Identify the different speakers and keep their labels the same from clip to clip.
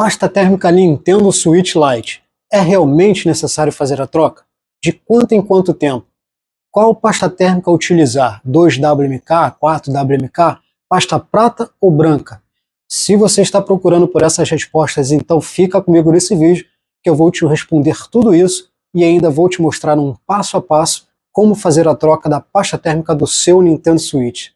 Speaker 1: Pasta térmica Nintendo Switch Lite. É realmente necessário fazer a troca? De quanto em quanto tempo? Qual pasta térmica utilizar? 2WMK, 4WMK, pasta prata ou branca? Se você está procurando por essas respostas, então fica comigo nesse vídeo que eu vou te responder tudo isso e ainda vou te mostrar um passo a passo como fazer a troca da pasta térmica do seu Nintendo Switch.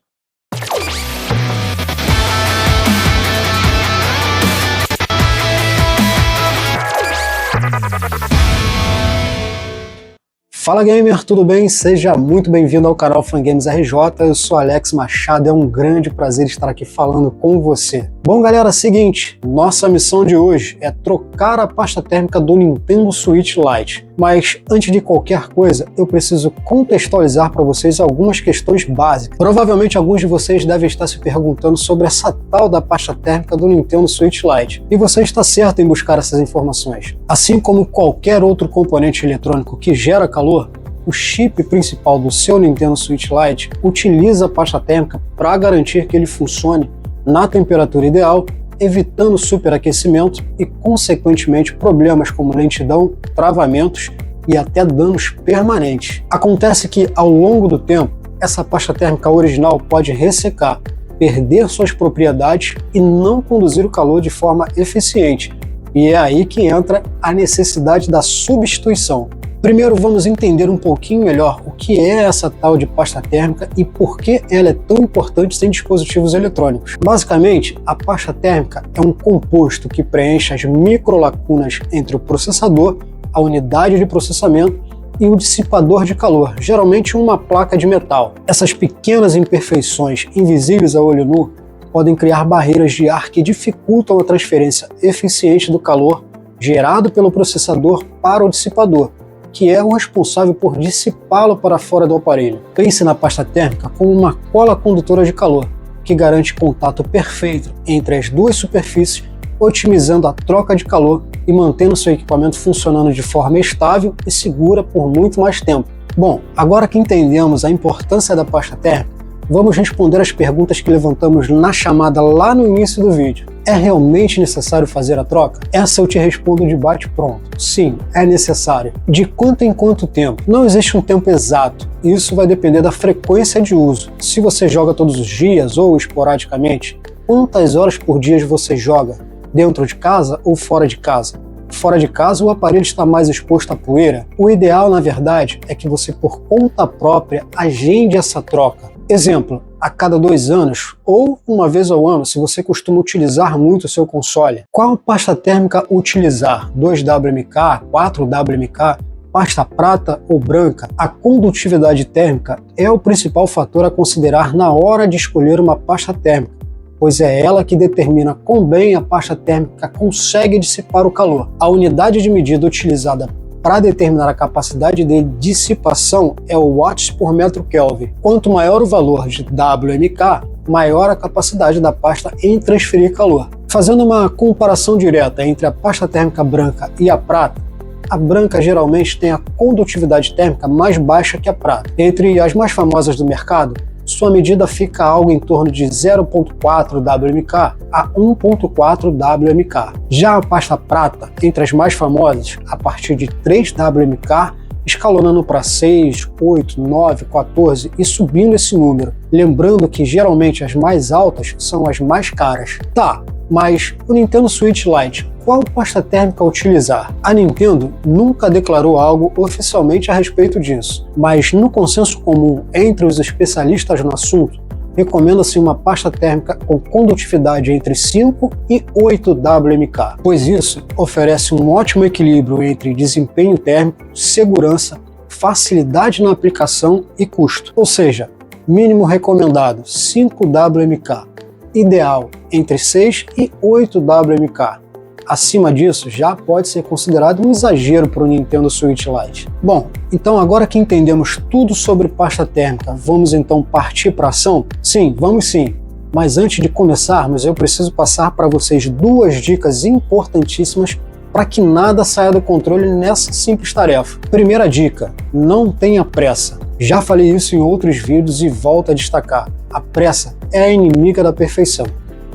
Speaker 1: Fala gamer, tudo bem? Seja muito bem-vindo ao canal Fangames RJ, eu sou Alex Machado, é um grande prazer estar aqui falando com você. Bom galera, seguinte, nossa missão de hoje é trocar a pasta térmica do Nintendo Switch Lite. Mas antes de qualquer coisa, eu preciso contextualizar para vocês algumas questões básicas. Provavelmente alguns de vocês devem estar se perguntando sobre essa tal da pasta térmica do Nintendo Switch Lite. E você está certo em buscar essas informações. Assim como qualquer outro componente eletrônico que gera calor, o chip principal do seu Nintendo Switch Lite utiliza a pasta térmica para garantir que ele funcione na temperatura ideal, evitando superaquecimento e, consequentemente, problemas como lentidão, travamentos e até danos permanentes. Acontece que, ao longo do tempo, essa pasta térmica original pode ressecar, perder suas propriedades e não conduzir o calor de forma eficiente. E é aí que entra a necessidade da substituição. Primeiro vamos entender um pouquinho melhor o que é essa tal de pasta térmica e por que ela é tão importante em dispositivos eletrônicos. Basicamente, a pasta térmica é um composto que preenche as microlacunas entre o processador, a unidade de processamento e o dissipador de calor, geralmente uma placa de metal. Essas pequenas imperfeições invisíveis a olho nu podem criar barreiras de ar que dificultam a transferência eficiente do calor gerado pelo processador para o dissipador, que é o responsável por dissipá-lo para fora do aparelho. Pense na pasta térmica como uma cola condutora de calor, que garante contato perfeito entre as duas superfícies, otimizando a troca de calor e mantendo seu equipamento funcionando de forma estável e segura por muito mais tempo. Bom, agora que entendemos a importância da pasta térmica, vamos responder as perguntas que levantamos na chamada lá no início do vídeo. É realmente necessário fazer a troca? Essa eu te respondo de bate-pronto. Sim, é necessário. De quanto em quanto tempo? Não existe um tempo exato. Isso vai depender da frequência de uso. Se você joga todos os dias ou esporadicamente, quantas horas por dia você joga? Dentro de casa ou fora de casa? Fora de casa, o aparelho está mais exposto à poeira. O ideal, na verdade, é que você, por conta própria, agende essa troca. Exemplo, a cada 2 anos ou uma vez ao ano, se você costuma utilizar muito o seu console. Qual pasta térmica utilizar? 2WMK, 4WMK, pasta prata ou branca? A condutividade térmica é o principal fator a considerar na hora de escolher uma pasta térmica, pois é ela que determina quão bem a pasta térmica consegue dissipar o calor. A unidade de medida utilizada para determinar a capacidade de dissipação é o watts por metro Kelvin. Quanto maior o valor de WMK, maior a capacidade da pasta em transferir calor. Fazendo uma comparação direta entre a pasta térmica branca e a prata, a branca geralmente tem a condutividade térmica mais baixa que a prata. Entre as mais famosas do mercado, sua medida fica algo em torno de 0,4 WMK a 1,4 WMK. Já a pasta prata, entre as mais famosas, a partir de 3 WMK, escalonando para 6, 8, 9, 14 e subindo esse número. Lembrando que geralmente as mais altas são as mais caras. Tá, mas o Nintendo Switch Lite, qual pasta térmica utilizar? A Nintendo nunca declarou algo oficialmente a respeito disso, mas no consenso comum entre os especialistas no assunto, recomenda-se uma pasta térmica com condutividade entre 5 e 8 WMK, pois isso oferece um ótimo equilíbrio entre desempenho térmico, segurança, facilidade na aplicação e custo. Ou seja, mínimo recomendado 5 WMK, ideal entre 6 e 8 WMK. Acima disso, já pode ser considerado um exagero para o Nintendo Switch Lite. Bom, então agora que entendemos tudo sobre pasta térmica, vamos então partir para a ação? Sim, vamos sim. Mas antes de começarmos, eu preciso passar para vocês 2 dicas importantíssimas para que nada saia do controle nessa simples tarefa. Primeira dica, não tenha pressa. Já falei isso em outros vídeos e volto a destacar. A pressa é a inimiga da perfeição.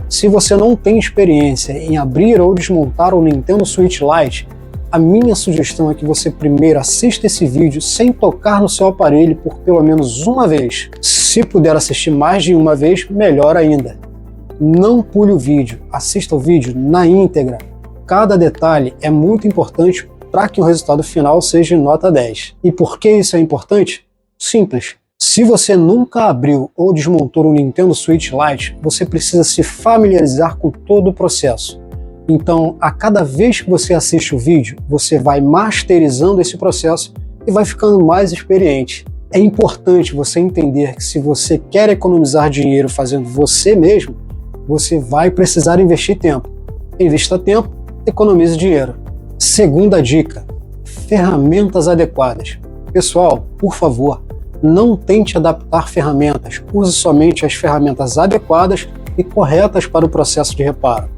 Speaker 1: Se você não tem experiência em abrir ou desmontar o Nintendo Switch Lite, a minha sugestão é que você primeiro assista esse vídeo sem tocar no seu aparelho por pelo menos uma vez. Se puder assistir mais de uma vez, melhor ainda. Não pule o vídeo, assista o vídeo na íntegra. Cada detalhe é muito importante para que o resultado final seja nota 10. E por que isso é importante? Simples. Se você nunca abriu ou desmontou o Nintendo Switch Lite, você precisa se familiarizar com todo o processo. Então, a cada vez que você assiste o vídeo, você vai masterizando esse processo e vai ficando mais experiente. É importante você entender que se você quer economizar dinheiro fazendo você mesmo, você vai precisar investir tempo. Invista tempo, economize dinheiro. Segunda dica: ferramentas adequadas. Pessoal, por favor, não tente adaptar ferramentas. Use somente as ferramentas adequadas e corretas para o processo de reparo.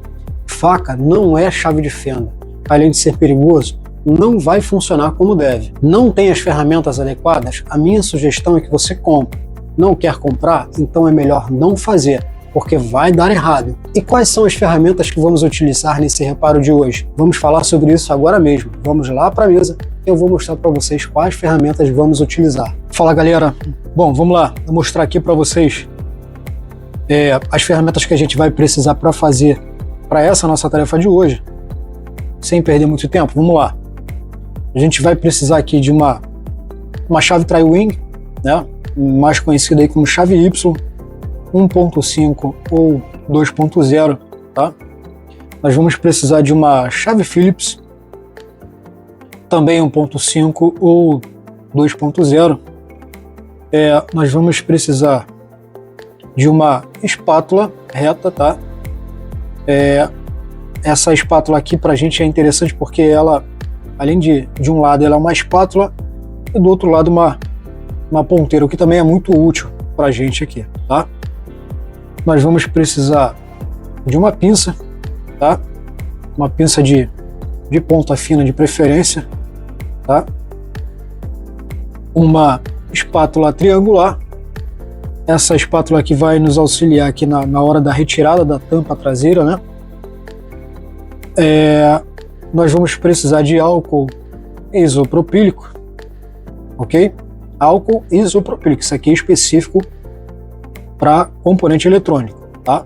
Speaker 1: Faca não é chave de fenda. Além de ser perigoso, não vai funcionar como deve. Não tem as ferramentas adequadas? A minha sugestão é que você compre. Não quer comprar? Então é melhor não fazer, porque vai dar errado. E quais são as ferramentas que vamos utilizar nesse reparo de hoje? Vamos falar sobre isso agora mesmo. Vamos lá para a mesa e eu vou mostrar para vocês quais ferramentas vamos utilizar. Fala, galera. Bom, vamos lá. Vou mostrar aqui para vocês as ferramentas que a gente vai precisar para fazer para essa nossa tarefa de hoje, sem perder muito tempo. Vamos lá. A gente vai precisar aqui de uma chave Tri-Wing, né? Mais conhecida aí como chave Y, 1.5 ou 2.0, tá? Nós vamos precisar de uma chave Phillips, também 1.5 ou 2.0. Nós vamos precisar de uma espátula reta, tá? Essa espátula aqui pra gente é interessante porque ela, além de um lado ela é uma espátula e do outro lado uma ponteira, o que também é muito útil pra gente aqui, tá? Nós vamos precisar de uma pinça, tá? Uma pinça de ponta fina de preferência, tá? Uma espátula triangular. Essa espátula aqui vai nos auxiliar aqui na hora da retirada da tampa traseira, né? Nós vamos precisar de álcool isopropílico, ok? Álcool isopropílico, isso aqui é específico para componente eletrônico, tá?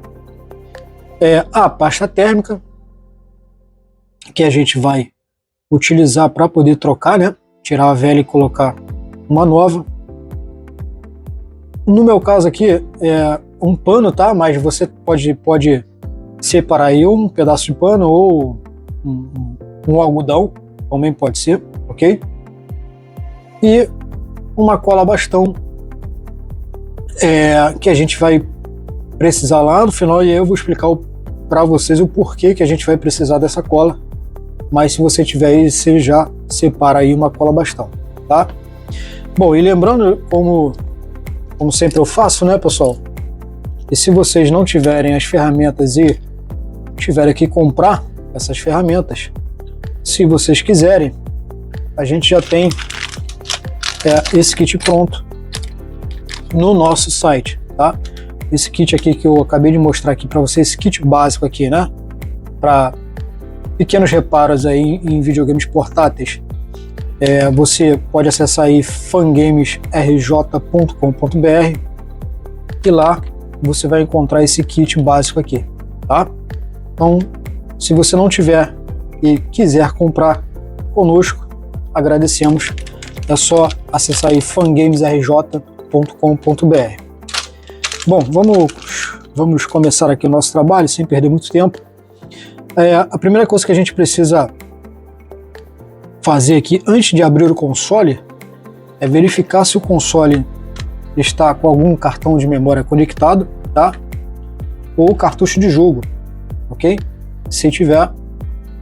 Speaker 1: A pasta térmica, que a gente vai utilizar para poder trocar, né? Tirar a velha e colocar uma nova. No meu caso aqui é um pano, tá? Mas você pode separar aí um pedaço de pano ou um algodão, também pode ser, ok? E uma cola bastão, que a gente vai precisar lá no final, e aí eu vou explicar para vocês o porquê que a gente vai precisar dessa cola. Mas se você tiver aí, você já separa aí uma cola bastão, tá? Bom, e lembrando, como sempre eu faço, né, pessoal? E se vocês não tiverem as ferramentas e tiverem que comprar essas ferramentas, se vocês quiserem, a gente já tem esse kit pronto no nosso site, tá? Esse kit aqui que eu acabei de mostrar aqui para vocês, esse kit básico aqui, né? Para pequenos reparos aí em videogames portáteis. Você pode acessar aí fangamesrj.com.br e lá você vai encontrar esse kit básico aqui, tá? Então, se você não tiver e quiser comprar conosco, agradecemos. É só acessar aí fangamesrj.com.br. Bom, vamos começar aqui o nosso trabalho sem perder muito tempo. A primeira coisa que a gente precisa fazer aqui antes de abrir o console é verificar se o console está com algum cartão de memória conectado, tá? Ou cartucho de jogo, ok? Se tiver,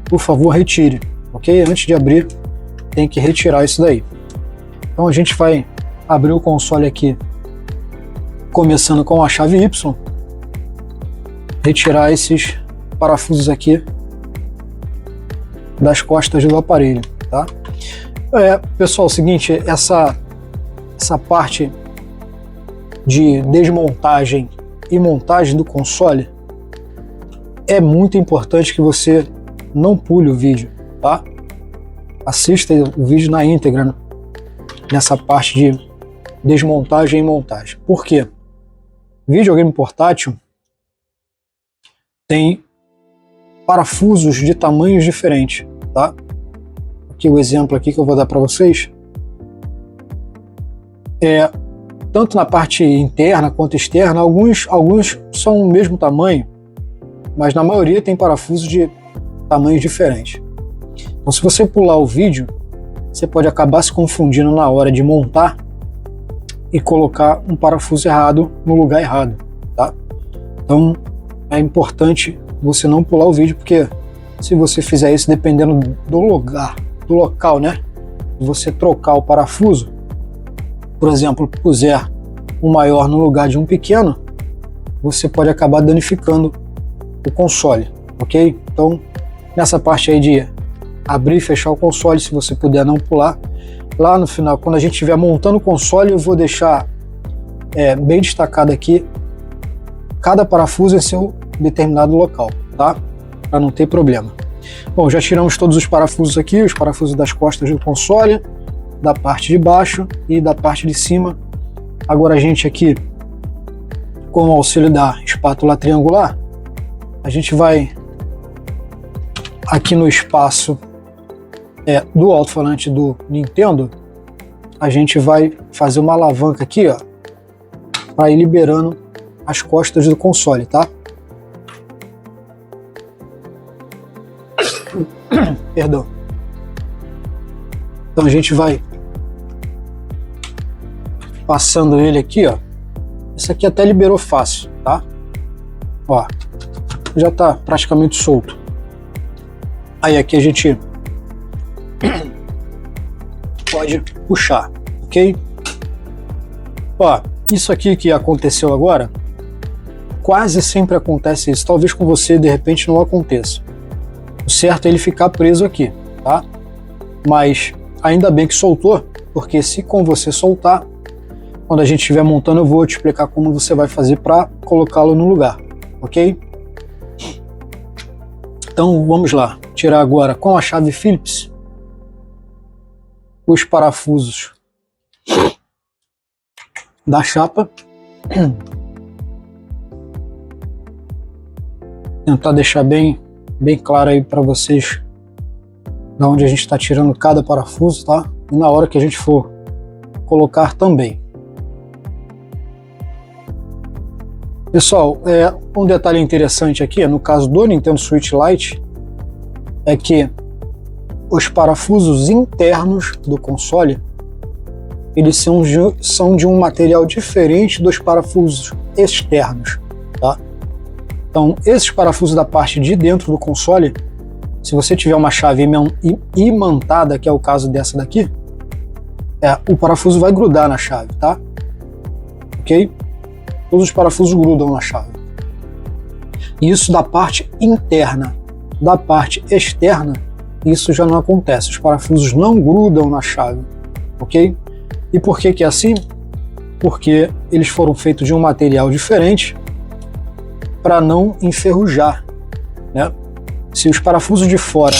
Speaker 1: por favor, retire, ok? Antes de abrir, tem que retirar isso daí. Então a gente vai abrir o console aqui, começando com a chave Y, retirar esses parafusos aqui das costas do aparelho, tá? Pessoal, é o seguinte, essa parte de desmontagem e montagem do console é muito importante que você não pule o vídeo, tá? Assista o vídeo na íntegra, nessa parte de desmontagem e montagem. Por quê? Videogame portátil tem parafusos de tamanhos diferentes, tá? Aqui o exemplo aqui que eu vou dar para vocês é tanto na parte interna quanto externa, alguns são o mesmo tamanho, mas na maioria tem parafusos de tamanhos diferentes. Então, se você pular o vídeo, você pode acabar se confundindo na hora de montar e colocar um parafuso errado no lugar errado, tá? Então, é importante você não pular o vídeo, porque se você fizer isso, dependendo do lugar, do local, né? Você trocar o parafuso, por exemplo, puser um maior no lugar de um pequeno, você pode acabar danificando o console, ok? Então, nessa parte aí de abrir e fechar o console, se você puder não pular, lá no final, quando a gente estiver montando o console, eu vou deixar bem destacado aqui cada parafuso em seu determinado local, tá? Para não ter problema. Bom, já tiramos todos os parafusos aqui, os parafusos das costas do console, da parte de baixo e da parte de cima. Agora a gente aqui, com o auxílio da espátula triangular, a gente vai aqui no espaço do alto-falante do Nintendo, a gente vai fazer uma alavanca aqui, ó, para ir liberando as costas do console, tá? Perdão. Então a gente vai passando ele aqui, ó. Esse aqui até liberou fácil, tá? Ó, já tá praticamente solto. Aí aqui a gente pode puxar, ok? Ó, isso aqui que aconteceu agora, quase sempre acontece isso. Talvez com você de repente não aconteça. O certo é ele ficar preso aqui, tá? Mas ainda bem que soltou, porque se com você soltar, quando a gente estiver montando, eu vou te explicar como você vai fazer para colocá-lo no lugar, ok? Então vamos lá, tirar agora com a chave Phillips os parafusos da chapa. Tentar deixar bem claro aí para vocês da onde a gente está tirando cada parafuso, tá? E na hora que a gente for colocar também. Pessoal, um detalhe interessante aqui, no caso do Nintendo Switch Lite, é que os parafusos internos do console, eles são de um material diferente dos parafusos externos, tá? Então, esses parafusos da parte de dentro do console, se você tiver uma chave imantada, que é o caso dessa daqui, o parafuso vai grudar na chave, tá? Ok? Todos os parafusos grudam na chave. Isso da parte interna. Da parte externa, isso já não acontece. Os parafusos não grudam na chave, ok? E por que que é assim? Porque eles foram feitos de um material diferente para não enferrujar, né? Se os parafusos de fora,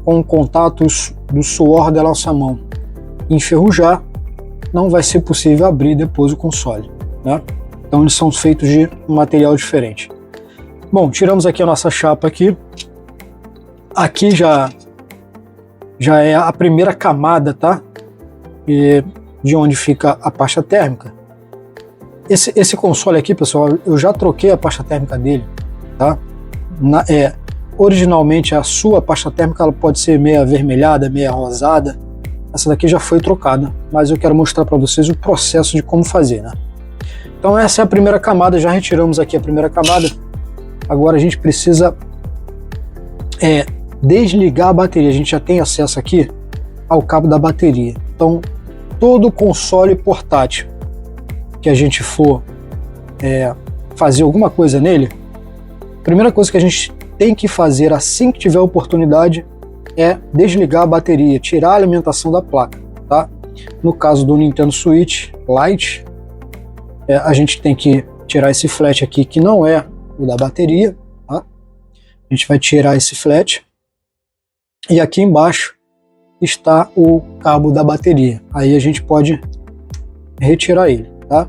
Speaker 1: com o contato do suor da nossa mão, enferrujar, não vai ser possível abrir depois o console, né? Então eles são feitos de um material diferente. Bom, tiramos aqui a nossa chapa aqui. Aqui já é a primeira camada, tá? E de onde fica a pasta térmica. Esse console aqui, pessoal, eu já troquei a pasta térmica dele, tá? Originalmente a sua pasta térmica ela pode ser meia avermelhada, meia rosada. Essa daqui já foi trocada, mas eu quero mostrar para vocês o processo de como fazer, né? Então essa é a primeira camada, já retiramos aqui a primeira camada. Agora a gente precisa desligar a bateria. A gente já tem acesso aqui ao cabo da bateria. Então todo console portátil que a gente for fazer alguma coisa nele, a primeira coisa que a gente tem que fazer assim que tiver a oportunidade é desligar a bateria, tirar a alimentação da placa, tá? No caso do Nintendo Switch Lite, a gente tem que tirar esse flat aqui que não é o da bateria, tá? A gente vai tirar esse flat. E aqui embaixo está o cabo da bateria. Aí a gente pode retirar ele, tá?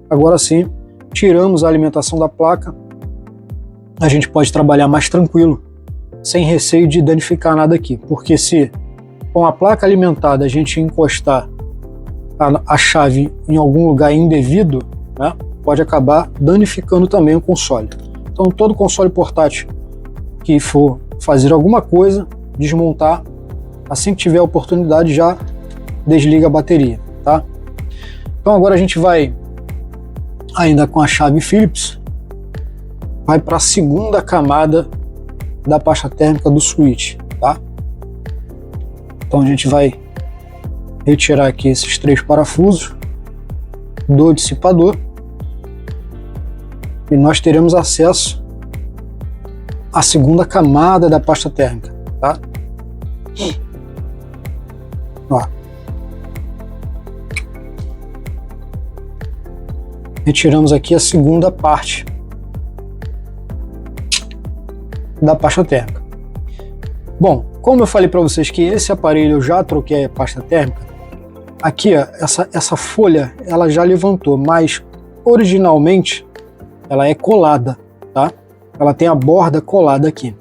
Speaker 1: Agora sim, tiramos a alimentação da placa. A gente pode trabalhar mais tranquilo, sem receio de danificar nada aqui. Porque se com a placa alimentada a gente encostar a chave em algum lugar indevido, né, pode acabar danificando também o console. Então todo console portátil que for fazer alguma coisa, desmontar, assim que tiver a oportunidade já desliga a bateria, tá? Então agora a gente vai, ainda com a chave Phillips, vai para a segunda camada da pasta térmica do switch, tá? Então a gente vai retirar aqui esses 3 parafusos do dissipador e nós teremos acesso à segunda camada da pasta térmica, tá? Ó. Retiramos aqui a segunda parte da pasta térmica. Bom, como eu falei para vocês que esse aparelho eu já troquei a pasta térmica, aqui ó, essa folha ela já levantou, mas originalmente ela é colada, tá? Ela tem a borda colada aqui.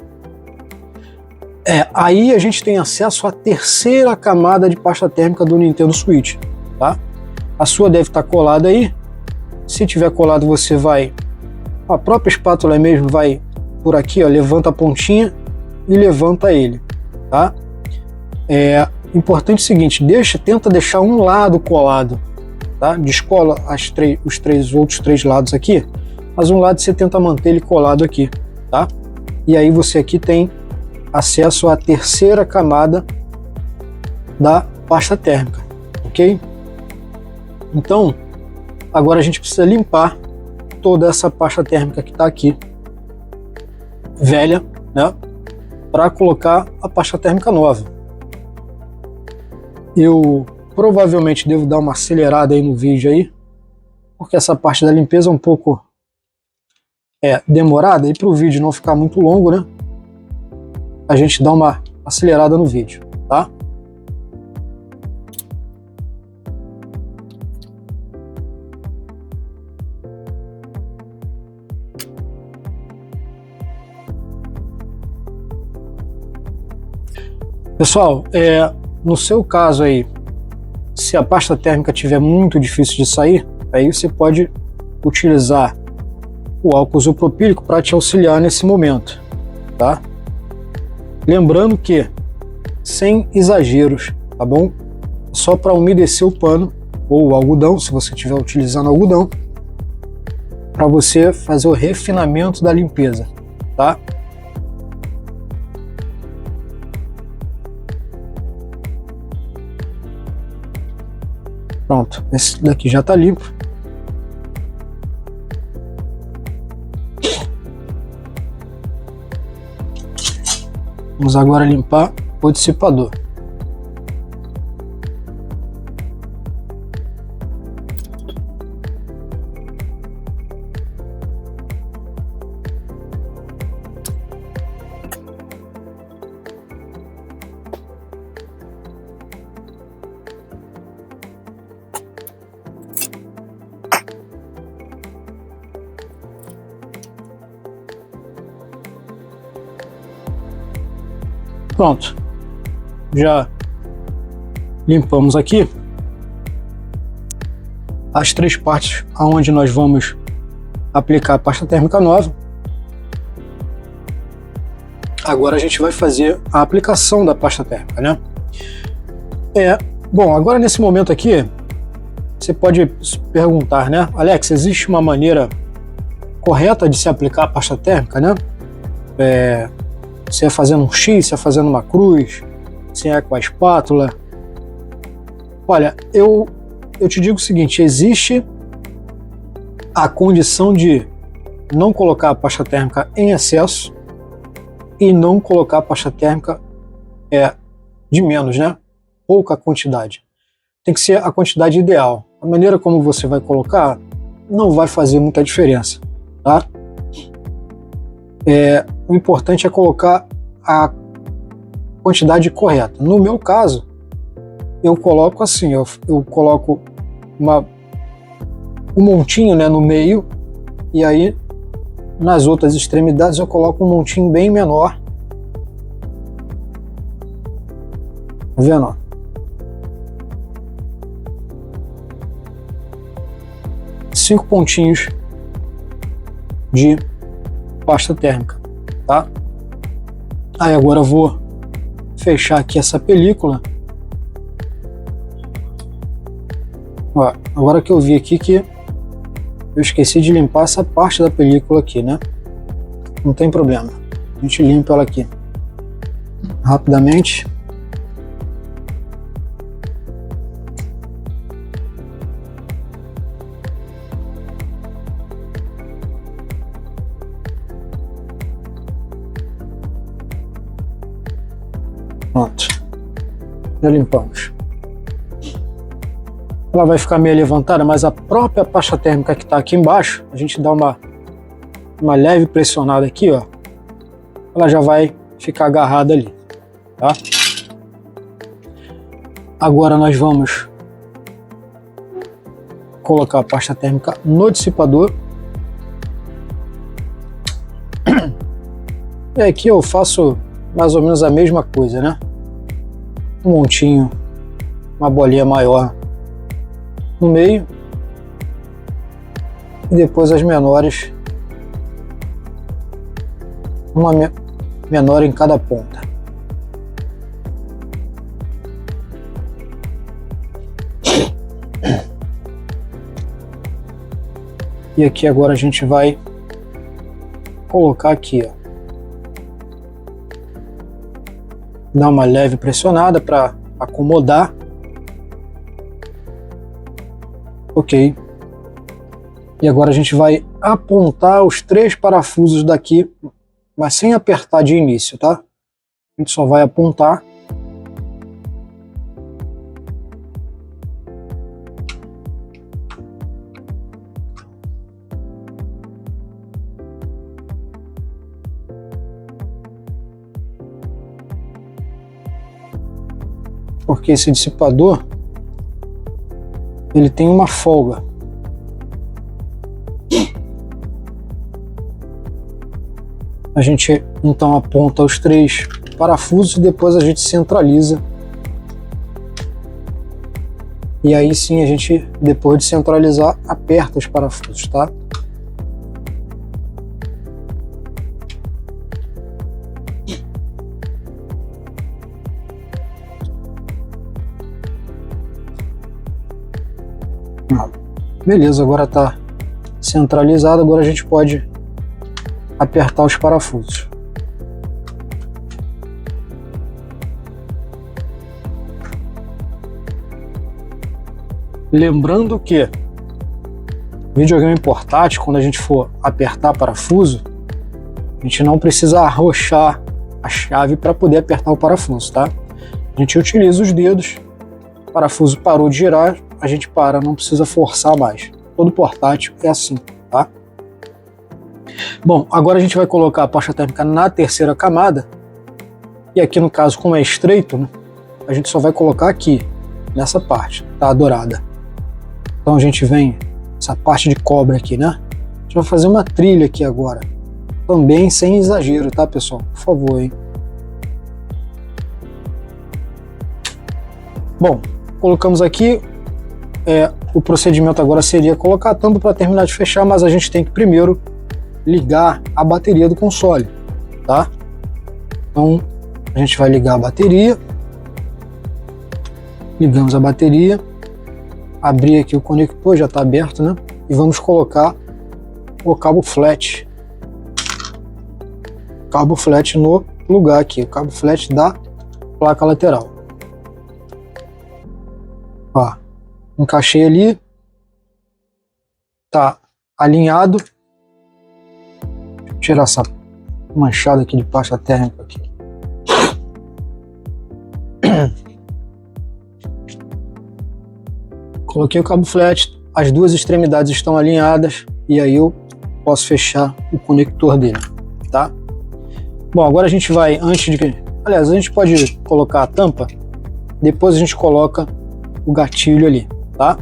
Speaker 1: Aí a gente tem acesso à terceira camada de pasta térmica do Nintendo Switch, tá? A sua deve estar colada aí. Se tiver colado, você vai, a própria espátula mesmo vai por aqui, ó, levanta a pontinha e levanta ele, tá? Importante o seguinte, tenta deixar um lado colado, tá? Descola os outros 3 lados aqui, mas um lado você tenta manter ele colado aqui, tá? E aí você aqui tem acesso à terceira camada da pasta térmica, ok? Então, agora a gente precisa limpar toda essa pasta térmica que está aqui, velha, né? Para colocar a pasta térmica nova. Eu provavelmente devo dar uma acelerada aí no vídeo aí, porque essa parte da limpeza é um pouco demorada, e para o vídeo não ficar muito longo, né? A gente dá uma acelerada no vídeo, tá? Pessoal, no seu caso aí, se a pasta térmica estiver muito difícil de sair, aí você pode utilizar o álcool isopropílico para te auxiliar nesse momento, tá? Lembrando que sem exageros, tá bom? Só para umedecer o pano ou o algodão, se você estiver utilizando algodão, para você fazer o refinamento da limpeza, tá? Pronto, esse daqui já está limpo. Vamos agora limpar o dissipador. Pronto, já limpamos aqui as 3 partes aonde nós vamos aplicar a pasta térmica nova. Agora a gente vai fazer a aplicação da pasta térmica, né? Bom, agora nesse momento aqui, você pode se perguntar, né? Alex, existe uma maneira correta de se aplicar a pasta térmica, né? Se é fazendo um X, se é fazendo uma cruz, se é com a espátula. Olha, eu te digo o seguinte, existe a condição de não colocar a pasta térmica em excesso e não colocar a pasta térmica de menos, né? Pouca quantidade. Tem que ser a quantidade ideal. A maneira como você vai colocar não vai fazer muita diferença, tá? O importante é colocar a quantidade correta. No meu caso, eu coloco assim, eu coloco um montinho, né, no meio, e aí nas outras extremidades eu coloco um montinho bem menor. Tá vendo? 5 pontinhos de pasta térmica, tá? Aí agora eu vou fechar aqui essa película. Ó, agora que eu vi aqui que eu esqueci de limpar essa parte da película aqui, né? Não tem problema, a gente limpa ela aqui rapidamente. Pronto, já limpamos. Ela vai ficar meio levantada, mas a própria pasta térmica que está aqui embaixo, a gente dá uma leve pressionada aqui, ó, ela já vai ficar agarrada ali, tá? Agora nós vamos colocar a pasta térmica no dissipador. E aqui eu faço mais ou menos a mesma coisa, né? Um montinho, uma bolinha maior no meio e depois as menores, uma menor em cada ponta. E aqui agora a gente vai colocar aqui, ó, dar uma leve pressionada para acomodar. Ok. E agora a gente vai apontar os 3 parafusos daqui, mas sem apertar de início, tá? A gente só vai apontar. Porque esse dissipador, ele tem uma folga. A gente então aponta os 3 parafusos e depois a gente centraliza. E aí sim a gente, depois de centralizar, aperta os parafusos, tá? Beleza, agora está centralizado, agora a gente pode apertar os parafusos. Lembrando que videogame portátil, quando a gente for apertar parafuso, a gente não precisa arrochar a chave para poder apertar o parafuso, tá? A gente utiliza os dedos, o parafuso parou de girar, a gente para, não precisa forçar mais. Todo portátil é assim, tá? Bom, agora a gente vai colocar a pasta térmica na 3ª camada. E aqui no caso, como é estreito, né, a gente só vai colocar aqui, nessa parte, tá? Dourada. Então a gente vem, essa parte de cobre aqui, né? A gente vai fazer uma trilha aqui agora. Também sem exagero, tá, pessoal? Por favor, hein? Bom, colocamos aqui. O procedimento agora seria colocar a tampa para terminar de fechar, mas a gente tem que primeiro ligar a bateria do console, tá? Então a gente vai ligar a bateria, ligamos a bateria, abrir aqui o conector, já está aberto, né? E vamos colocar o cabo flat no lugar aqui, o cabo flat da placa lateral. Ó, encaixei ali, tá alinhado. Deixa eu tirar essa manchada aqui de pasta térmica aqui. Coloquei o cabo flat, as 2 extremidades estão alinhadas e aí eu posso fechar o conector dele. tá? Bom, agora a gente vai, aliás, a gente pode colocar a tampa, depois a gente coloca o gatilho ali, tá?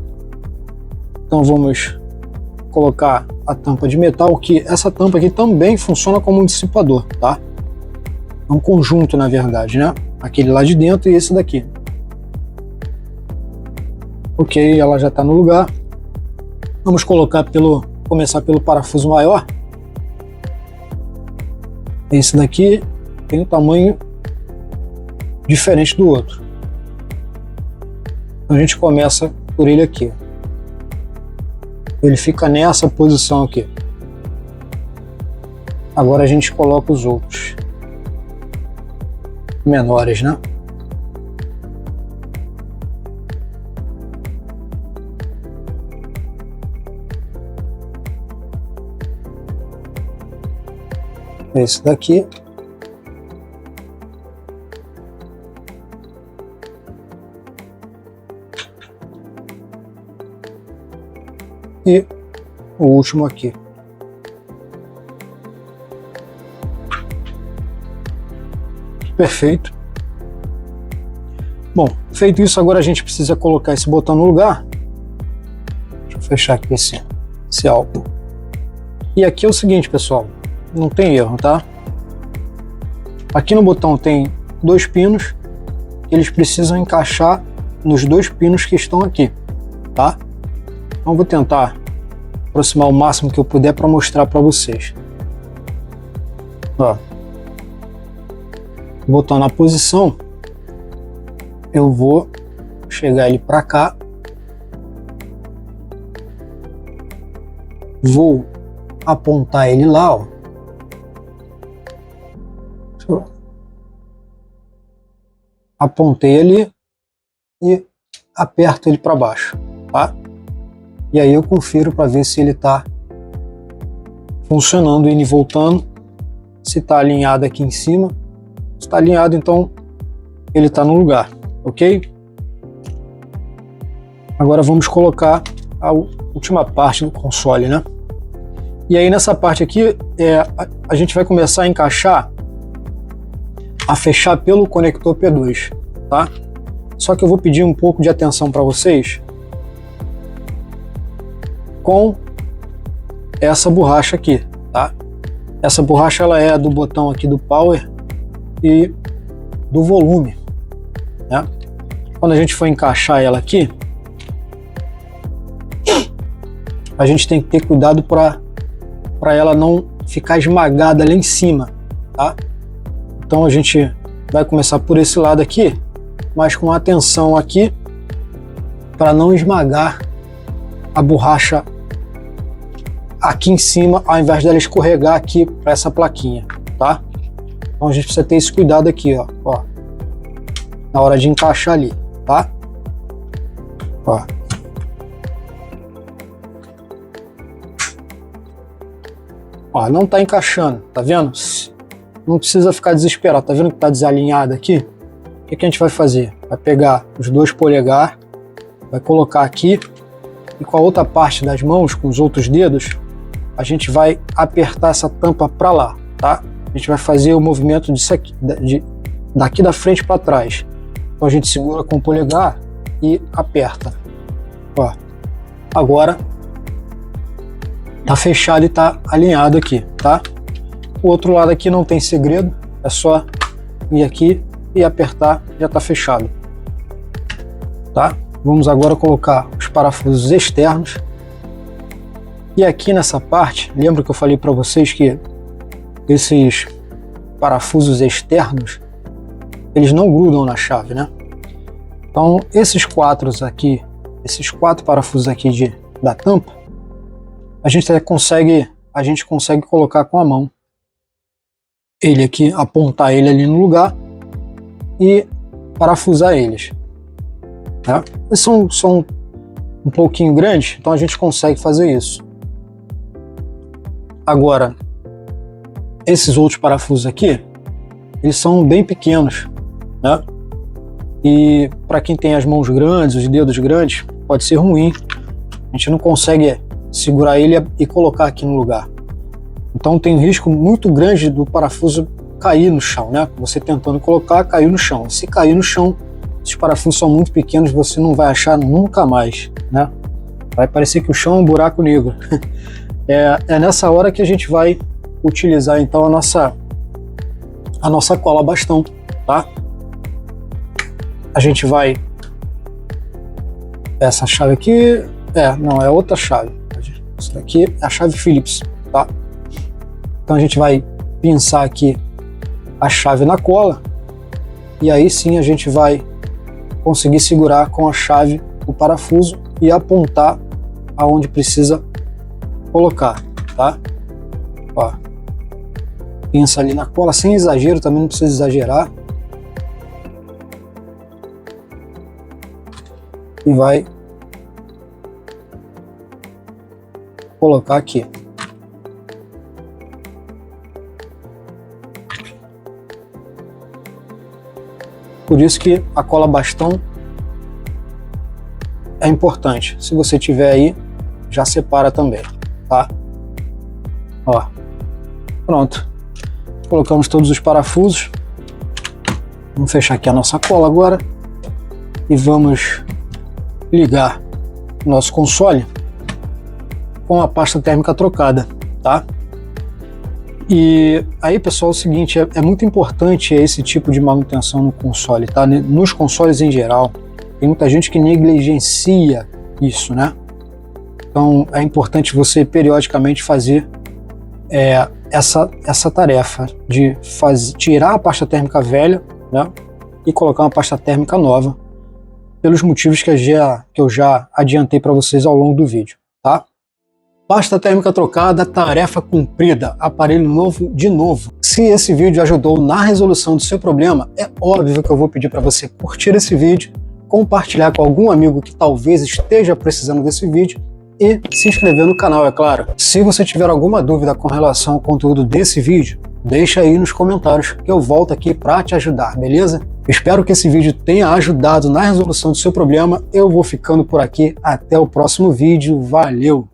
Speaker 1: Então vamos colocar a tampa de metal, que essa tampa aqui também funciona como um dissipador, tá? É um conjunto, na verdade, né? Aquele lá de dentro e esse daqui. Ok, ela já está no lugar. Vamos começar pelo parafuso maior. Esse daqui tem um tamanho diferente do outro. Então a gente começa por ele aqui. Ele fica nessa posição aqui. Agora a gente coloca os outros menores, né? Esse daqui. E o último aqui. Perfeito. Bom, feito isso, agora a gente precisa colocar esse botão no lugar. Deixa eu fechar aqui esse álcool. E aqui é o seguinte, pessoal, não tem erro, tá? Aqui no botão tem 2 pinos, eles precisam encaixar nos 2 pinos que estão aqui, tá? Então vou tentar aproximar o máximo que eu puder para mostrar para vocês. Ó, botão na posição, eu vou chegar ele para cá, vou apontar ele lá, ó. Apontei ali e aperto ele para baixo, tá? E aí eu confiro para ver se ele está funcionando, indo e voltando, se está alinhado aqui em cima. Se está alinhado, então ele está no lugar, ok? Agora vamos colocar a última parte do console, né? E aí nessa parte aqui a gente vai começar a encaixar, a fechar pelo conector P2, tá? Só que eu vou pedir um pouco de atenção para vocês com essa borracha aqui, tá? Essa borracha ela é do botão aqui do power e do volume, né? Quando a gente for encaixar ela aqui, a gente tem que ter cuidado para ela não ficar esmagada lá em cima, tá? Então a gente vai começar por esse lado aqui, mas com atenção aqui para não esmagar a borracha aqui em cima, ao invés dela escorregar aqui para essa plaquinha, tá? Então a gente precisa ter esse cuidado aqui, ó, na hora de encaixar ali, tá? Ó. Ó, não tá encaixando, tá vendo? Não precisa ficar desesperado, tá vendo que tá desalinhado aqui? O que a gente vai fazer? Vai pegar os 2 polegares, vai colocar aqui e com a outra parte das mãos, com os outros dedos, a gente vai apertar essa tampa para lá, tá? A gente vai fazer o movimento disso aqui, daqui da frente para trás. Então a gente segura com o polegar e aperta. Ó, agora tá fechado e tá alinhado aqui, tá? O outro lado aqui não tem segredo, é só ir aqui e apertar, já tá fechado, tá? Vamos agora colocar os parafusos externos. E aqui nessa parte, lembra que eu falei para vocês que esses parafusos externos, eles não grudam na chave, né? Então esses 4 parafusos aqui da tampa, a gente consegue colocar com a mão. Ele aqui, apontar ele ali no lugar e parafusar eles, tá? Eles são um pouquinho grandes, então a gente consegue fazer isso. Agora, esses outros parafusos aqui, eles são bem pequenos, né? E para quem tem as mãos grandes, os dedos grandes, pode ser ruim. A gente não consegue segurar ele e colocar aqui no lugar. Então tem um risco muito grande do parafuso cair no chão, né? Você tentando colocar, caiu no chão. Se cair no chão, esses parafusos são muito pequenos, você não vai achar nunca mais, né? Vai parecer que o chão é um buraco negro. É nessa hora que a gente vai utilizar então a nossa cola bastão, tá? A gente vai... Essa chave aqui... não, é outra chave. Isso daqui é a chave Phillips, tá? Então a gente vai pinçar aqui a chave na cola e aí sim a gente vai conseguir segurar com a chave o parafuso e apontar aonde precisa colocar, tá? Ó, pinça ali na cola sem exagero, também não precisa exagerar, e vai colocar aqui. Por isso que a cola bastão é importante. Se você tiver aí, já separa também, tá? Ó, pronto. Colocamos todos os parafusos. Vamos fechar aqui a nossa cola agora e vamos ligar o nosso console com a pasta térmica trocada, tá? E aí, pessoal, é o seguinte, é muito importante esse tipo de manutenção no console, tá? Nos consoles em geral, tem muita gente que negligencia isso, né? Então é importante você periodicamente fazer essa tarefa de tirar a pasta térmica velha, né? E colocar uma pasta térmica nova, pelos motivos que eu já adiantei para vocês ao longo do vídeo, tá? Pasta térmica trocada, tarefa cumprida, aparelho novo de novo. Se esse vídeo ajudou na resolução do seu problema, é óbvio que eu vou pedir para você curtir esse vídeo, compartilhar com algum amigo que talvez esteja precisando desse vídeo e se inscrever no canal, é claro. Se você tiver alguma dúvida com relação ao conteúdo desse vídeo, deixa aí nos comentários que eu volto aqui para te ajudar, beleza? Espero que esse vídeo tenha ajudado na resolução do seu problema. Eu vou ficando por aqui. Até o próximo vídeo. Valeu!